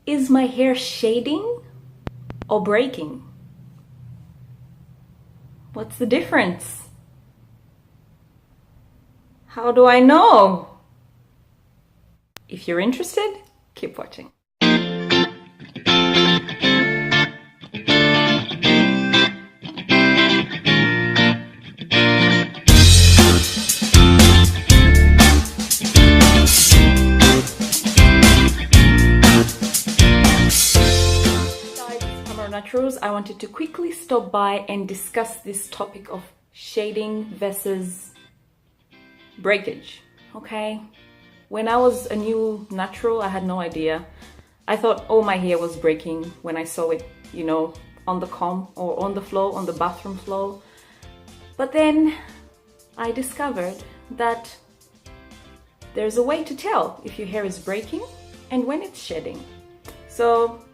Is my hair shading or breaking? What's the difference? How do I know? If you're interested, keep watching. Naturals, I wanted to quickly stop by and discuss this topic of shading versus breakage. Okay, when I was a new natural, I had no idea. I thought all my hair was breaking when I saw it, you know, on the comb or on the floor, on the bathroom floor. But then I discovered that there's a way to tell if your hair is breaking and when it's shedding. So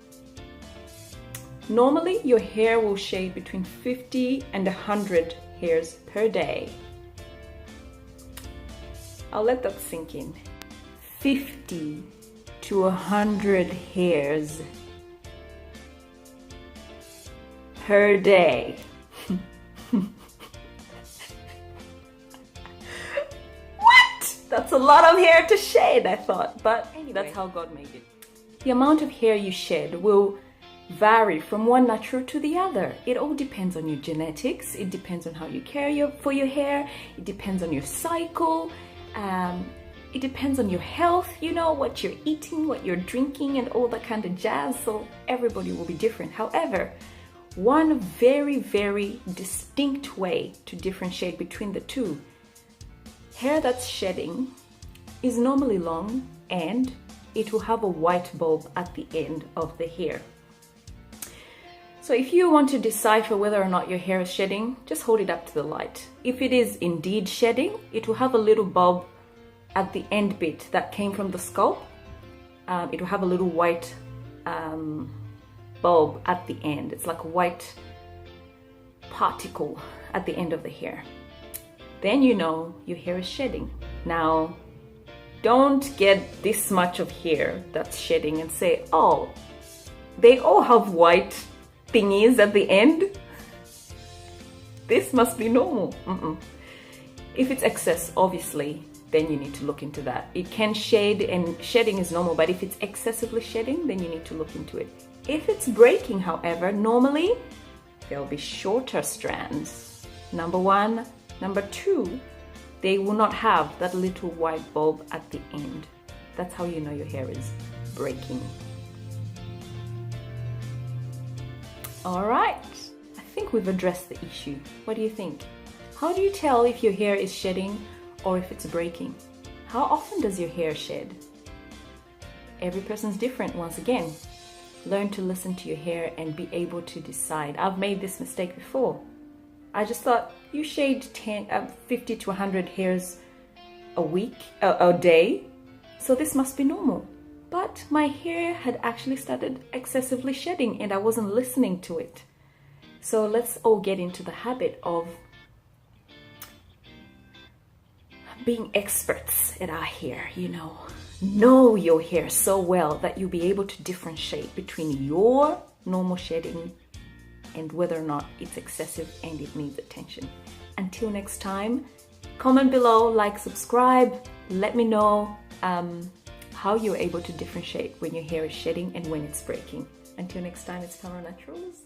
normally, your hair will shed between 50 and 100 hairs per day. I'll let that sink in. 50 to 100 hairs per day. What? That's a lot of hair to shed, I thought. But anyway, that's how God made it. The amount of hair you shed will vary from one natural to the other. It all depends on your genetics. It depends on how you care for your hair. It depends on your cycle. It depends on your health, you know, what you're eating, what you're drinking, and all that kind of jazz. So everybody will be different. However, one very, very distinct way to differentiate between the two: hair that's shedding is normally long and it will have a white bulb at the end of the hair. So if you want to decipher whether or not your hair is shedding, just hold it up to the light. If it is indeed shedding, it will have a little bulb at the end bit that came from the scalp. It will have a little white bulb at the end. It's like a white particle at the end of the hair. Then you know your hair is shedding. Now, don't get this much of hair that's shedding and say, oh, they all have white thingies at the end. This must be normal. If it's excess, obviously, then you need to look into that. It can shade, and shedding is normal, but if it's excessively shedding, then you need to look into it. If it's breaking, however, normally there'll be shorter strands. Number one. Number two, they will not have that little white bulb at the end. That's how you know your hair is breaking. All right, I think we've addressed the issue. What do you think? How do you tell if your hair is shedding or if it's breaking? How often does your hair shed? Every person's different once again. Learn to listen to your hair and be able to decide. I've made this mistake before. I just thought you shade 50 to 100 hairs a day, so this must be normal. But my hair had actually started excessively shedding and I wasn't listening to it. So let's all get into the habit of being experts at our hair, you know your hair so well that you'll be able to differentiate between your normal shedding and whether or not it's excessive and it needs attention. Until next time, comment below, like, subscribe, let me know how you're able to differentiate when your hair is shedding and when it's breaking. Until next time, it's Tamara Naturals.